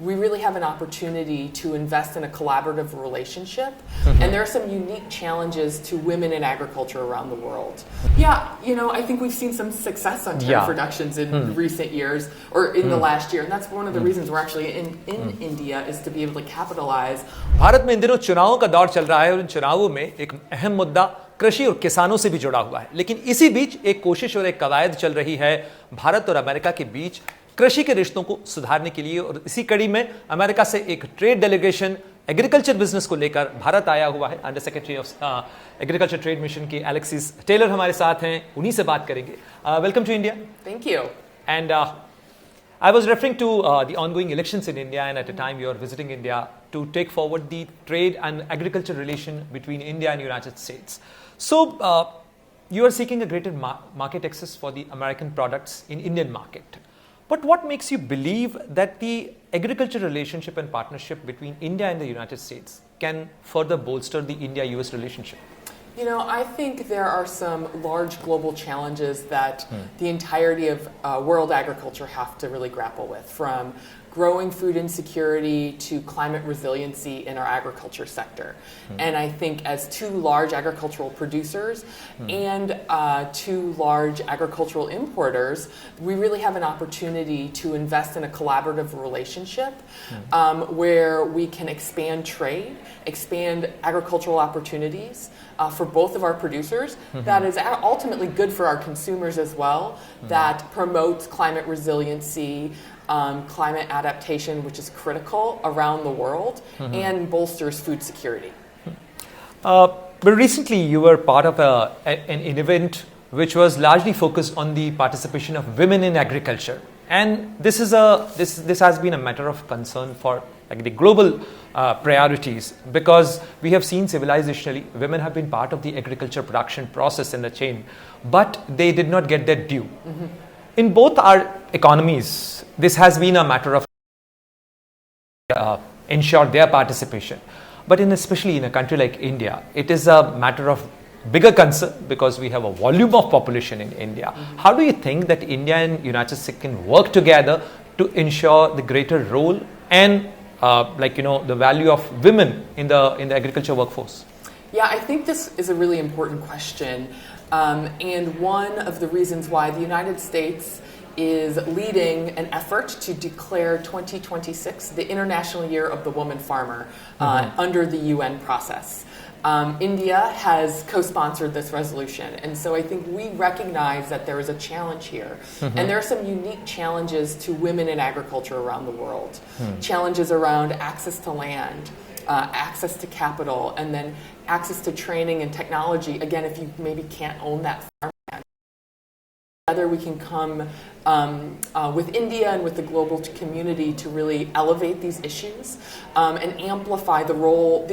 We really have an opportunity to invest in a collaborative relationship, and there are some unique challenges to women in agriculture around the world. Yeah, I think we've seen some success on tariff reductions in recent years, or in the last year, and that's one of the reasons we're actually in India, is to be able to capitalize. Bharat में इन दिनों चुनावों का दौर चल रहा है और इन चुनावों में एक अहम मुद्दा कृषि और किसानों से भी जुड़ा हुआ है, लेकिन इसी बीच एक कोशिश और एक कवायद चल रही है भारत और अमेरिका के बीच कृषि के रिश्तों को सुधारने के लिए। और इसी कड़ी में अमेरिका से एक ट्रेड डेलीगेशन एग्रीकल्चर बिजनेस को लेकर भारत आया हुआ है। Under secretary of agriculture trade mission की एलेक्सिस टेलर हमारे साथ हैं, उन्हीं से बात करेंगे। Welcome to India. Thank you. And I was referring to the ongoing elections in India, and at a time you are visiting India to take forward the trade and agriculture relation between India and United States. So you are seeking a greater market access for the American products in Indian market. But what makes you believe that the agriculture relationship and partnership between India and the United States can further bolster the India-US relationship? I think there are some large global challenges that the entirety of world agriculture have to really grapple with, from growing food insecurity to climate resiliency in our agriculture sector. And I think as two large agricultural producers and two large agricultural importers, we really have an opportunity to invest in a collaborative relationship where we can expand trade, expand agricultural opportunities for both of our producers. That is ultimately good for our consumers as well, that promotes climate resiliency, climate adaptation, which is critical around the world, and bolsters food security. But recently you were part of an event which was largely focused on the participation of women in agriculture, and this has been a matter of concern for the global priorities, because we have seen civilizationally women have been part of the agriculture production process in the chain, but they did not get their due. In both our economies, this has been a matter of ensure their participation. But especially in a country like India, it is a matter of bigger concern because we have a volume of population in India. How do you think that India and United States can work together to ensure the greater role and the value of women in the agriculture workforce? Yeah, I think this is a really important question. And one of the reasons why the United States is leading an effort to declare 2026 the International Year of the Woman Farmer under the UN process. India has co-sponsored this resolution, and so I think we recognize that there is a challenge here, and there are some unique challenges to women in agriculture around the world. Challenges around access to land, access to capital, and then access to training and technology. Again, if you maybe can't own that farm land, together we can come with India and with the global community to really elevate these issues and amplify the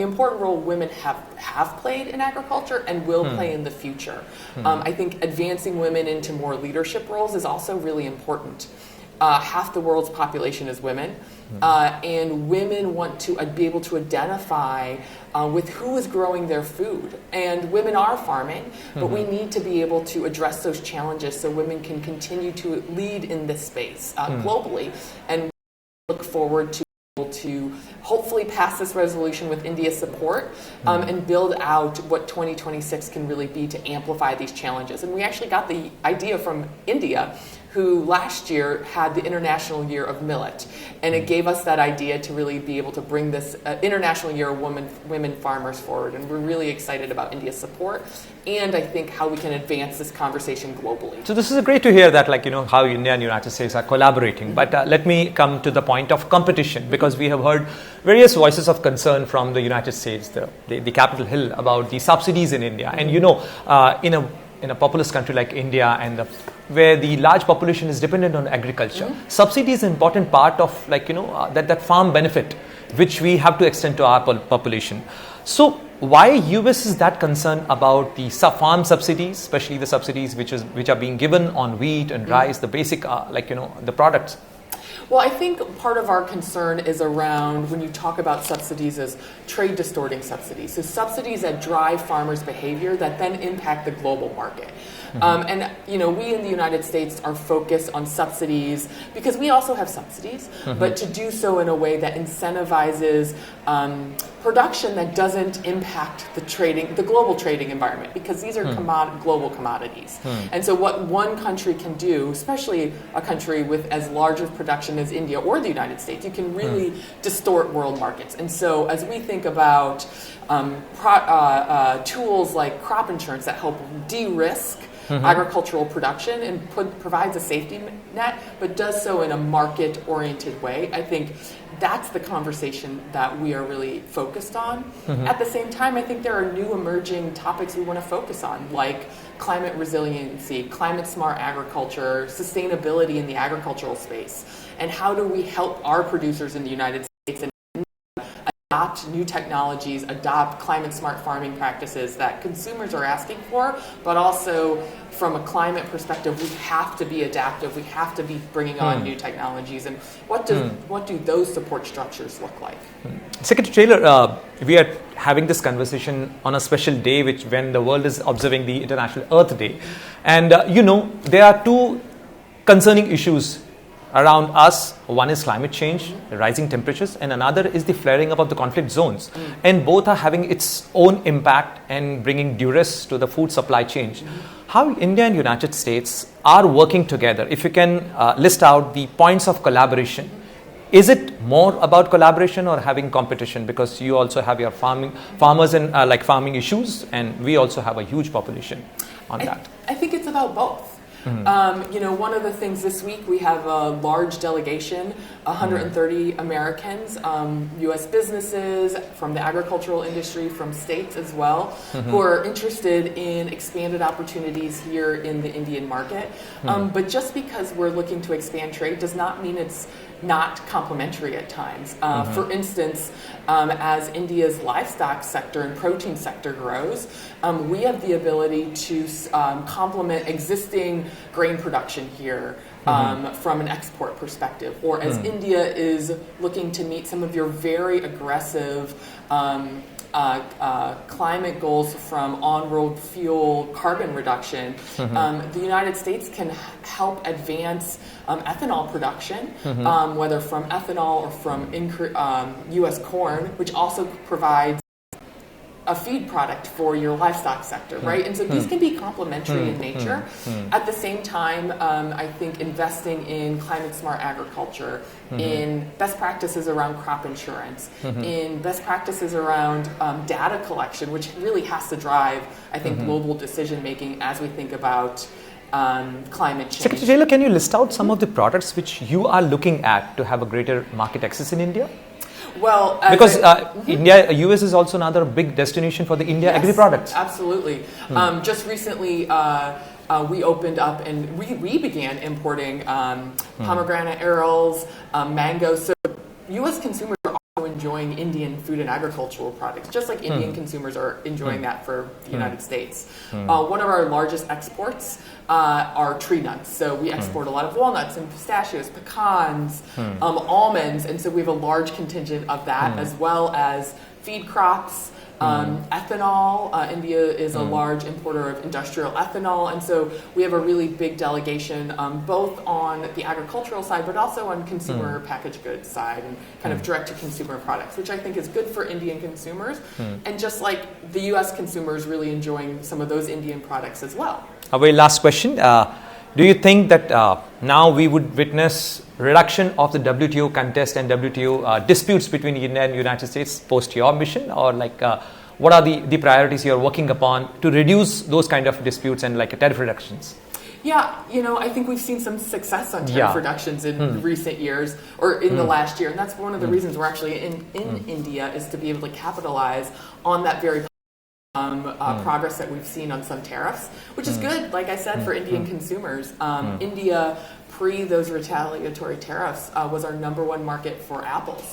important role women have played in agriculture and will play in the future. I think advancing women into more leadership roles is also really important. Half the world's population is women, and women want to be able to identify with who is growing their food. And women are farming, but we need to be able to address those challenges so women can continue to lead in this space globally. And look forward to hopefully pass this resolution with India's support and build out what 2026 can really be to amplify these challenges. And we actually got the idea from India, who last year had the International Year of Millet. And it gave us that idea to really be able to bring this International Year of Women Farmers forward. And we're really excited about India's support and I think how we can advance this conversation globally. So this is great to hear that, how India and United States are collaborating. But let me come to the point of competition, because we have heard various voices of concern from the United States, the Capitol Hill, about the subsidies in India. And in a populous country like India, and where the large population is dependent on agriculture, subsidy is an important part of that farm benefit which we have to extend to our population. So why US is that concerned about the farm subsidies, especially the subsidies which are being given on wheat and rice, the basic the products? Well, I think part of our concern is around when you talk about subsidies as trade distorting subsidies. So subsidies that drive farmers' behavior that then impact the global market. And we in the United States are focused on subsidies because we also have subsidies, but to do so in a way that incentivizes production that doesn't impact the global trading environment, because these are global commodities. And so what one country can do, especially a country with as large of production as India or the United States, you can really distort world markets. And so as we think about tools like crop insurance that help de-risk agricultural production and provides a safety net, but does so in a market-oriented way, I think that's the conversation that we are really focused on. At the same time, I think there are new emerging topics we want to focus on, like climate resiliency, climate-smart agriculture, sustainability in the agricultural space, and how do we help our producers in the United States and adopt new technologies, adopt climate-smart farming practices that consumers are asking for, but also from a climate perspective, we have to be adaptive. We have to be bringing on new technologies. And what do those support structures look like? Secretary Taylor, we are having this conversation on a special day, when the world is observing the International Earth Day. And there are two concerning issues around us. One is climate change, rising temperatures, and another is the flaring up of the conflict zones. And both are having its own impact and bringing duress to the food supply chain. How India and United States are working together? If you can list out the points of collaboration. Is it more about collaboration or having competition? Because you also have your farmers and farming issues, and we also have a huge population on that. I think it's about both. One of the things this week, we have a large delegation, 130 Americans, U.S. businesses, from the agricultural industry, from states as well, who are interested in expanded opportunities here in the Indian market. But just because we're looking to expand trade does not mean it's not complementary at times. For instance, as India's livestock sector and protein sector grows, we have the ability to complement existing grain production here from an export perspective, or as India is looking to meet some of your very aggressive climate goals from on-road fuel carbon reduction, the United States can help advance ethanol production, whether from ethanol or from U.S. corn, which also provides a feed product for your livestock sector, right? And so these can be complementary in nature. At the same time, I think investing in climate-smart agriculture, in best practices around crop insurance, in best practices around data collection, which really has to drive, I think, global decision-making as we think about climate change. Secretary Taylor, can you list out some of the products which you are looking at to have a greater market access in India? Well, because US is also another big destination for the India agri products. Absolutely. Just recently, we opened up and we began importing pomegranate arils, mangoes. So U.S. consumers are also enjoying Indian food and agricultural products, just like Indian consumers are enjoying that for the United States. One of our largest exports are tree nuts. So we export a lot of walnuts and pistachios, pecans, almonds, and so we have a large contingent of that, as well as feed crops, ethanol. India is a large importer of industrial ethanol, and so we have a really big delegation, both on the agricultural side, but also on consumer packaged goods side and kind of direct-to-consumer products, which I think is good for Indian consumers. And just like the U.S. consumers really enjoying some of those Indian products as well. A very last question. Do you think that now we would witness reduction of the WTO contest and WTO disputes between India and United States post your mission, or what are the priorities you're working upon to reduce those kind of disputes and tariff reductions? Yeah, I think we've seen some success on tariff reductions in recent years, or in the last year, and that's one of the reasons we're actually in India, is to be able to capitalize on that very progress that we've seen on some tariffs, which is good, like I said, for Indian consumers. India pre those retaliatory tariffs, was our #1 market for apples.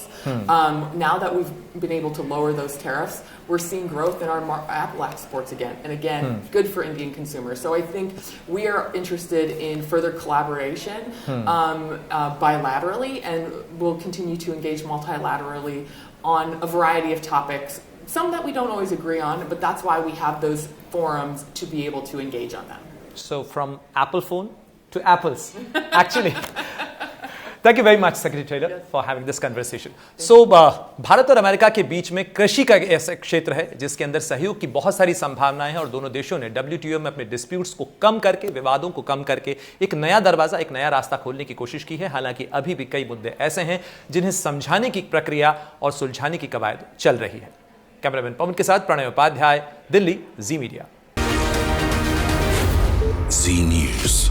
Now that we've been able to lower those tariffs, we're seeing growth in our apple exports again. And again, good for Indian consumers. So I think we are interested in further collaboration bilaterally, and we'll continue to engage multilaterally on a variety of topics. Some that we don't always agree on, but that's why we have those forums to be able to engage on them. So from Apple phone to apples, actually. Thank you very much, Secretary Taylor, for having this conversation. So, Bharat और America के बीच में कृषि का ऐसा क्षेत्र है जिसके अंदर सहयोग की बहुत सारी संभावनाएं हैं और दोनों देशों ने WTO में अपने डिस्प्यूट्स को कम करके, विवादों को कम करके एक नया दरवाजा, एक नया रास्ता खोलने की कोशिश की है। हालांकि अभी भी कई मुद्दे ऐसे हैं जिन्हें समझाने की प्रक्रिया और सुलझाने की कवायद चल रही है। कैमरामैन पवन के साथ प्रणय उपाध्याय, दिल्ली, जी मीडिया। जी न्यूज़।